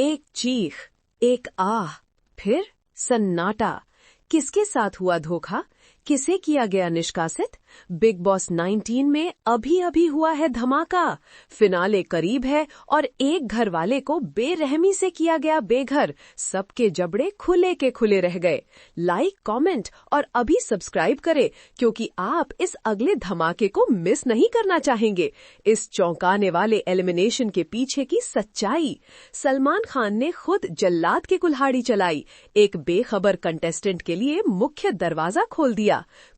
एक चीख, एक आह, फिर सन्नाटा। किसके साथ हुआ धोखा? किसे किया गया निष्कासित? बिग बॉस 19 में अभी अभी हुआ है धमाका। फिनाले करीब है और एक घर वाले को बेरहमी से किया गया बेघर। सबके जबड़े खुले के खुले रह गए। लाइक, कमेंट और अभी सब्सक्राइब करें, क्योंकि आप इस अगले धमाके को मिस नहीं करना चाहेंगे। इस चौंकाने एलिमिनेशन एलिमिनेशन के पीछे की सच्चाई। सलमान खान ने खुद जल्लाद की कुल्हाड़ी चलाई। एक बेखबर कंटेस्टेंट के लिए मुख्य दरवाजा खोल दिया।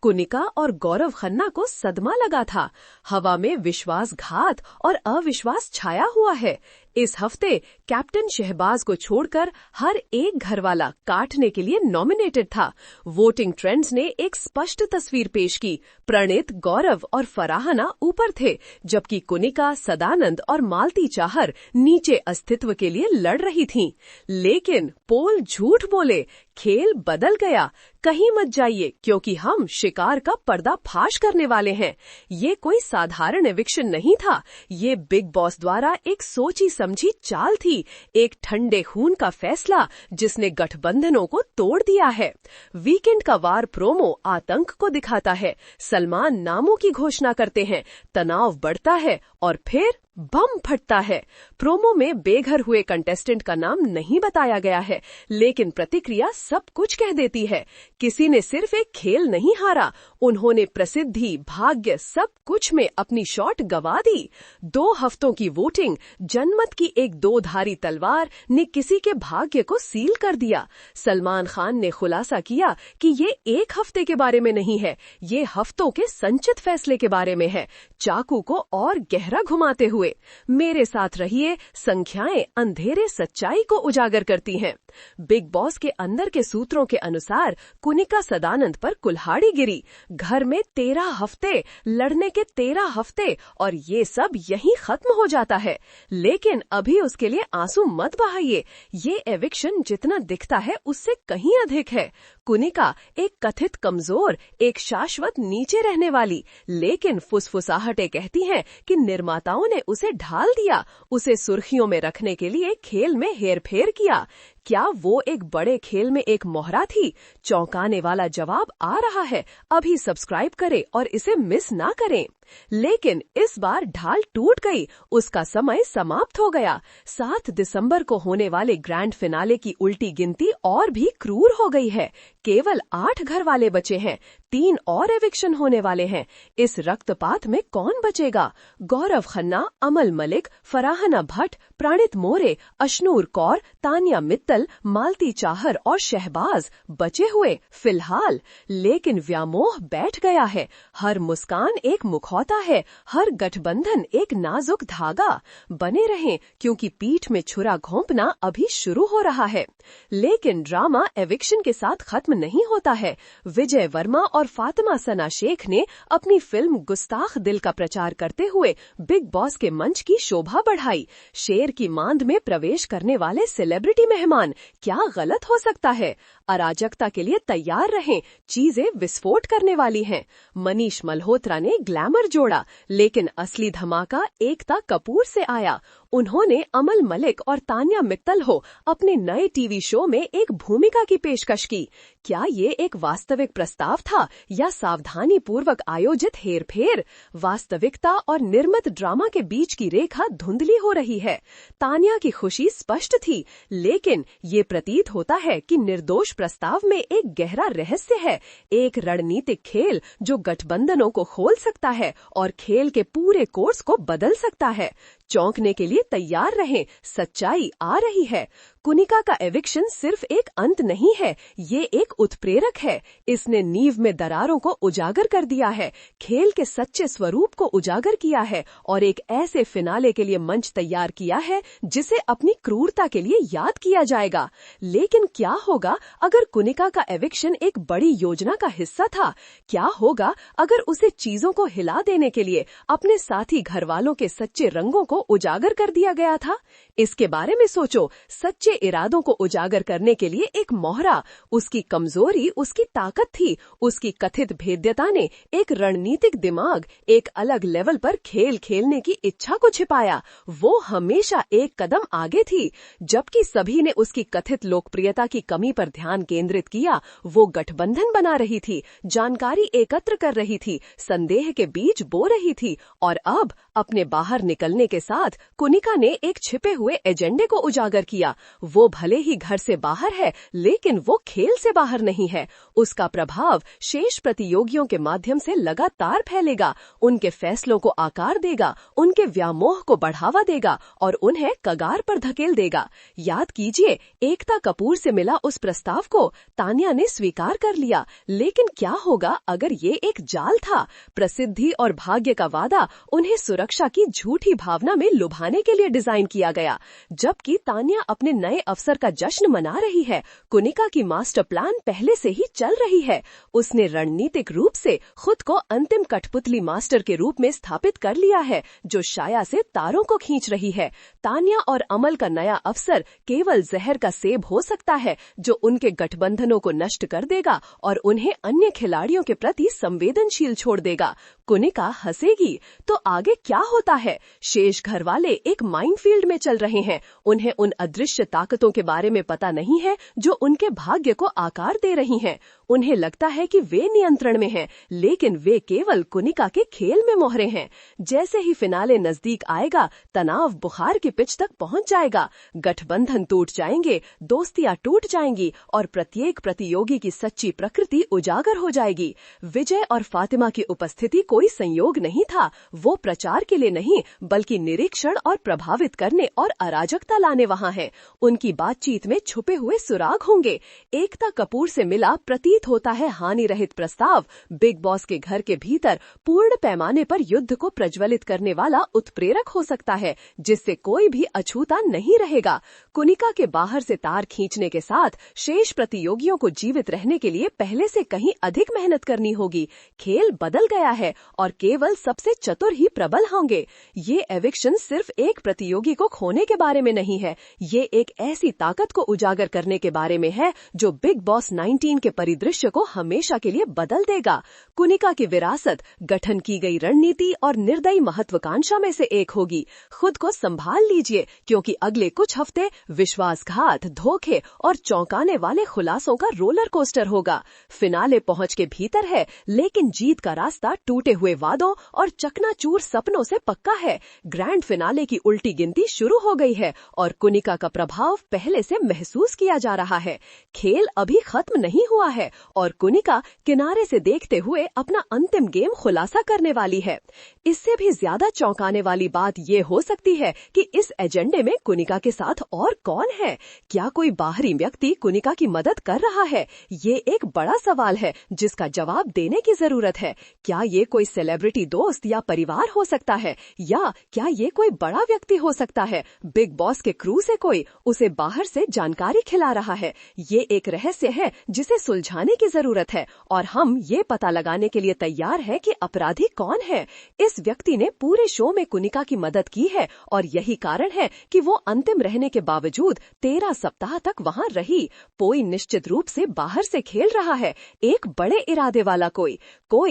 कुनिका और गौरव खन्ना को सदमा लगा था। हवा में विश्वासघात और अविश्वास छाया हुआ है। इस हफ्ते कैप्टन शहबाज को छोड़कर हर एक घरवाला काटने के लिए नॉमिनेटेड था। वोटिंग ट्रेंड्स ने एक स्पष्ट तस्वीर पेश की। प्रणीत, गौरव और फराहना ऊपर थे, जबकि कुनिका, सदानंद और मालती चाहर नीचे अस्तित्व के लिए लड़ रही थीं। लेकिन पोल झूठ बोले, खेल बदल गया। कहीं मत जाइए, क्योंकि हम शिकार का पर्दाफाश करने वाले हैं। ये कोई साधारण एविक्शन नहीं था। ये बिग बॉस द्वारा एक सोची समझी चाल थी। एक ठंडे खून का फैसला जिसने गठबंधनों को तोड़ दिया है। वीकेंड का वार प्रोमो आतंक को दिखाता है। सलमान नामों की घोषणा करते हैं, तनाव बढ़ता है और फिर बम फटता है। प्रोमो में बेघर हुए कंटेस्टेंट का नाम नहीं बताया गया है, लेकिन प्रतिक्रिया सब कुछ कह देती है। किसी ने सिर्फ एक खेल नहीं हारा, उन्होंने प्रसिद्धि, भाग्य, सब कुछ में अपनी शॉट गंवा दी। 2 हफ्तों की वोटिंग, जनमत की एक 2-धारी तलवार ने किसी के भाग्य को सील कर दिया। सलमान खान ने खुलासा किया कि ये एक हफ्ते के बारे में नहीं है, ये हफ्तों के संचित फैसले के बारे में है। चाकू को और गहरा घुमाते हुए, मेरे साथ रहिए, संख्याएं अंधेरे सच्चाई को उजागर करती हैं। बिग बॉस के अंदर के सूत्रों के अनुसार कुनिका सदानंद पर कुल्हाड़ी गिरी। घर में 13 हफ्ते, लड़ने के 13 हफ्ते, और ये सब यहीं खत्म हो जाता है। लेकिन अभी उसके लिए आंसू मत बहाइए। ये एविक्शन जितना दिखता है उससे कहीं अधिक है। कुनिका एक कथित कमजोर, एक शाश्वत नीचे रहने वाली, लेकिन फुसफुसाहटें कहती हैं कि निर्माताओं ने उसे ढाल दिया, उसे सुर्खियों में रखने के लिए खेल में हेरफेर किया। क्या वो एक बड़े खेल में एक मोहरा थी? चौंकाने वाला जवाब आ रहा है। अभी सब्सक्राइब करें और इसे मिस ना करें। लेकिन इस बार ढाल टूट गई, उसका समय समाप्त हो गया। 7 दिसंबर को होने वाले ग्रैंड फिनाले की उल्टी गिनती और भी क्रूर हो गई है। केवल 8 घर वाले बचे हैं, 3 और एविक्शन होने वाले हैं। इस रक्तपात में कौन बचेगा? गौरव खन्ना, अमल मलिक, फराहना भट्ट, प्रणीत मोरे, अशनूर कौर, तानिया मित्तल, मालती चाहर और शहबाज बचे हुए फिलहाल। लेकिन व्यामोह बैठ गया है। हर मुस्कान एक मुखौटा है, हर गठबंधन एक नाजुक धागा। बने रहें, क्योंकि पीठ में छुरा घोंपना अभी शुरू हो रहा है। लेकिन ड्रामा एविक्शन के साथ खत्म नहीं होता है। विजय वर्मा और फातिमा सना शेख ने अपनी फिल्म गुस्ताख दिल का प्रचार करते हुए बिग बॉस के मंच की शोभा बढ़ाई। शेर की मांद में प्रवेश करने वाले सेलिब्रिटी मेहमान, क्या गलत हो सकता है? अराजकता के लिए तैयार रहें, चीजें विस्फोट करने वाली हैं। मनीष मल्होत्रा ने ग्लैमर जोड़ा, लेकिन असली धमाका एकता कपूर से आया। उन्होंने अमल मलिक और तानिया मित्तल हो अपने नए टीवी शो में एक भूमिका की पेशकश की। क्या ये एक वास्तविक प्रस्ताव था या सावधानी पूर्वक आयोजित हेरफेर? वास्तविकता और निर्मित ड्रामा के बीच की रेखा धुंधली हो रही है। तानिया की खुशी स्पष्ट थी, लेकिन ये प्रतीत होता है कि निर्दोष प्रस्ताव में एक गहरा रहस्य है, एक रणनीतिक खेल जो गठबंधनों को खोल सकता है और खेल के पूरे कोर्स को बदल सकता है। चौंकने के लिए तैयार रहें, सच्चाई आ रही है। कुनिका का एविक्शन सिर्फ एक अंत नहीं है, ये एक उत्प्रेरक है। इसने नींव में दरारों को उजागर कर दिया है, खेल के सच्चे स्वरूप को उजागर किया है और एक ऐसे फिनाले के लिए मंच तैयार किया है जिसे अपनी क्रूरता के लिए याद किया जाएगा। लेकिन क्या होगा अगर कुनिका का एविक्शन एक बड़ी योजना का हिस्सा था? क्या होगा अगर उसे चीजों को हिला देने के लिए अपने साथी घरवालों के सच्चे रंगों को उजागर कर दिया गया था। इसके बारे में सोचो, सच्चे इरादों को उजागर करने के लिए एक मोहरा, उसकी कमजोरी उसकी ताकत थी। उसकी कथित भेद्यता ने एक रणनीतिक दिमाग, एक अलग लेवल पर खेल खेलने की इच्छा को छिपाया। वो हमेशा एक कदम आगे थी। जबकि सभी ने उसकी कथित लोकप्रियता की कमी पर ध्यान केंद्रित किया, वो गठबंधन बना रही थी, जानकारी एकत्र कर रही थी, संदेह के बीज बो रही थी। और अब अपने बाहर निकलने के साथ कुनिका ने एक छिपे हुए एजेंडे को उजागर किया। वो भले ही घर से बाहर है, लेकिन वो खेल से बाहर नहीं है। उसका प्रभाव शेष प्रतियोगियों के माध्यम से लगातार फैलेगा, उनके फैसलों को आकार देगा, उनके व्यामोह को बढ़ावा देगा और उन्हें कगार पर धकेल देगा। याद कीजिए, एकता कपूर से मिला उस प्रस्ताव को तान्या ने स्वीकार कर लिया, लेकिन क्या होगा अगर ये एक जाल था? प्रसिद्धि और भाग्य का वादा उन्हें सुरक्षा की झूठी भावना में लुभाने के लिए डिजाइन किया गया। जबकि तान्या अपने नए अवसर का जश्न मना रही है, कुनिका की मास्टर प्लान पहले से ही चल रही है। उसने रणनीतिक रूप से खुद को अंतिम कठपुतली मास्टर के रूप में स्थापित कर लिया है, जो शाया से तारों को खींच रही है। तान्या और अमल का नया अवसर केवल जहर का सेब हो सकता है, जो उनके गठबंधनों को नष्ट कर देगा और उन्हें अन्य खिलाड़ियों के प्रति संवेदनशील छोड़ देगा। कुनिका हंसेगी, तो आगे क्या होता है? शेष घर वाले एक माइनफील्ड में चल रहे हैं। उन्हें उन अदृश्य ताकतों के बारे में पता नहीं है जो उनके भाग्य को आकार दे रही हैं। उन्हें लगता है कि वे नियंत्रण में हैं, लेकिन वे केवल कुनिका के खेल में मोहरे हैं। जैसे ही फिनाले नजदीक आएगा, तनाव बुखार की पिच तक पहुंच जाएगा। गठबंधन टूट जाएंगे, दोस्तियां टूट जाएंगी और प्रत्येक प्रतियोगी की सच्ची प्रकृति उजागर हो जाएगी। विजय और फातिमा की उपस्थिति कोई संयोग नहीं था। वो प्रचार के लिए नहीं, बल्कि निरीक्षण और प्रभावित करने और अराजकता लाने वहाँ हैं। उनकी बातचीत में छुपे हुए सुराग होंगे। एकता कपूर से मिला प्रतीत होता है हानि रहित प्रस्ताव बिग बॉस के घर के भीतर पूर्ण पैमाने पर युद्ध को प्रज्वलित करने वाला उत्प्रेरक हो सकता है, जिससे कोई भी अछूता नहीं रहेगा। कुनिका के बाहर से तार खींचने के साथ शेष प्रतियोगियों को जीवित रहने के लिए पहले से कहीं अधिक मेहनत करनी होगी। खेल बदल गया है और केवल सबसे चतुर ही प्रबल होंगे। ये एविक्शन सिर्फ एक प्रतियोगी को खोने के बारे में नहीं है, ये एक ऐसी ताकत को उजागर करने के बारे में है जो बिग बॉस 19 के परिदृश्य को हमेशा के लिए बदल देगा। कुनिका की विरासत गठन की गई रणनीति और निर्दयी महत्वाकांक्षा में से एक होगी। खुद को संभाल लीजिए, क्योंकि अगले कुछ हफ्ते विश्वासघात, धोखे और चौंकाने वाले खुलासों का रोलर कोस्टर होगा। फिनाले पहुंच के भीतर है, लेकिन जीत का रास्ता टूटे हुए वादों और चकनाचूर सपनों से पक्का है। ग्रैंड फिनाले की उल्टी गिनती शुरू हो गई है और कुनिका का प्रभाव पहले से महसूस किया जा रहा है। खेल अभी खत्म नहीं हुआ है और कुनिका किनारे से देखते हुए अपना अंतिम गेम खुलासा करने वाली है। इससे भी ज्यादा चौंकाने वाली बात ये हो सकती है कि इस एजेंडे में कुनिका के साथ और कौन है? क्या कोई बाहरी व्यक्ति कुनिका की मदद कर रहा है? ये एक बड़ा सवाल है जिसका जवाब देने की जरूरत है। क्या ये कोई सेलिब्रिटी दोस्त या परिवार हो सकता है, या क्या ये कोई बड़ा व्यक्ति हो सकता है? बिग बॉस के क्रू से कोई उसे बाहर से जानकारी खिला रहा है। ये एक रहस्य है जिसे सुलझाने की जरूरत है और हम ये पता लगाने के लिए तैयार हैं कि अपराधी कौन है। इस व्यक्ति ने पूरे शो में कुनिका की मदद की है और यही कारण है कि वो अंतिम रहने के बावजूद 13 सप्ताह तक वहाँ रही। कोई निश्चित रूप से बाहर से खेल रहा है, एक बड़े इरादे वाला कोई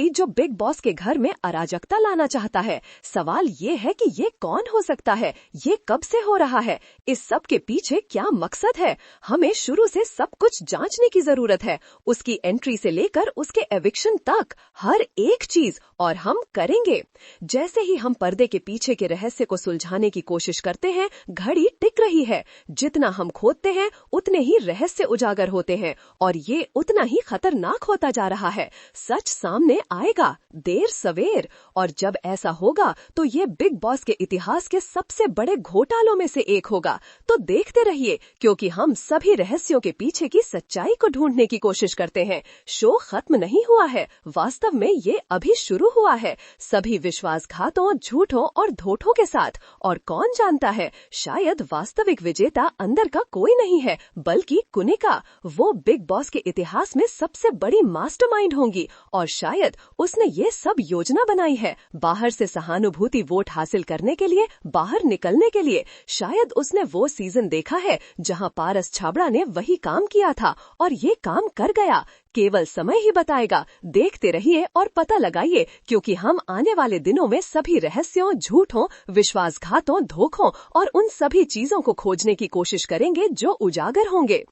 जो बिग बॉस के घर में अराजकता लाना चाहता है। सवाल ये है कि ये कौन हो सकता है, ये कब से हो रहा है, इस सब के पीछे क्या मकसद है? हमें शुरू से सब कुछ जांचने की जरूरत है, उसकी एंट्री से लेकर उसके एविक्शन तक, हर एक चीज, और हम करेंगे। जैसे ही हम पर्दे के पीछे के रहस्य को सुलझाने की कोशिश करते हैं, घड़ी टिक रही है। जितना हम खोदते हैं, उतने ही रहस्य उजागर होते हैं और ये उतना ही खतरनाक होता जा रहा है। सच सामने आएगा, देर सवेर, और जब ऐसा होगा तो ये बिग बॉस के इतिहास के सबसे बड़े घोटालों में से एक होगा। तो देखते रहिए, क्योंकि हम सभी रहस्यों के पीछे की सच्चाई को ढूंढने की कोशिश करते हैं। शो खत्म नहीं हुआ है, वास्तव में ये अभी शुरू हुआ है, सभी विश्वासघातों, झूठों और धोखों के साथ। और कौन जानता है, शायद वास्तविक विजेता अंदर का कोई नहीं है, बल्कि कुनिका। वो बिग बॉस के इतिहास में सबसे बड़ी मास्टरमाइंड होंगी और शायद उसने ये सब योजना बनाई है, बाहर से सहानुभूति वोट हासिल करने के लिए, बाहर निकलने के लिए। शायद उसने वो सीजन देखा है जहां पारस छाबड़ा ने वही काम किया था और ये काम कर गया। केवल समय ही बताएगा। देखते रहिए और पता लगाइए, क्योंकि हम आने वाले दिनों में सभी रहस्यों, झूठों, विश्वासघातों, धोखों और उन सभी चीजों को खोजने की कोशिश करेंगे जो उजागर होंगे।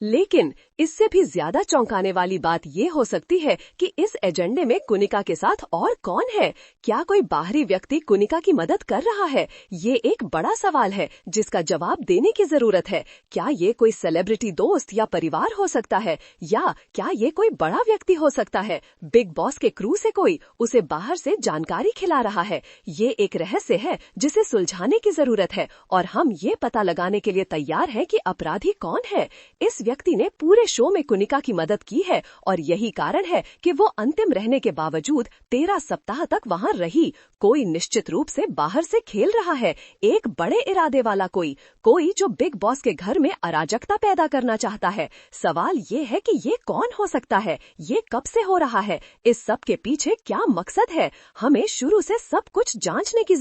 लेकिन इससे भी ज्यादा चौंकाने वाली बात ये हो सकती है कि इस एजेंडे में कुनिका के साथ और कौन है? क्या कोई बाहरी व्यक्ति कुनिका की मदद कर रहा है? ये एक बड़ा सवाल है जिसका जवाब देने की जरूरत है। क्या ये कोई सेलिब्रिटी दोस्त या परिवार हो सकता है, या क्या ये कोई बड़ा व्यक्ति हो सकता है? बिग बॉस के क्रू से कोई उसे बाहर से जानकारी खिला रहा है। ये एक रहस्य है जिसे सुलझाने की जरूरत है और हम ये पता लगाने के लिए तैयार हैं कि अपराधी कौन है। इस व्यक्ति ने पूरे शो में कुनिका की मदद की है और यही कारण है कि वो अंतिम रहने के बावजूद 13 सप्ताह तक वहां रही। कोई निश्चित रूप से बाहर से खेल रहा है, एक बड़े इरादे वाला कोई जो बिग बॉस के घर में अराजकता पैदा करना चाहता है। सवाल ये है कि ये कौन हो सकता है, ये कब से हो रहा है, इस सब के पीछे क्या मकसद है? हमें शुरू से सब कुछ जांचने की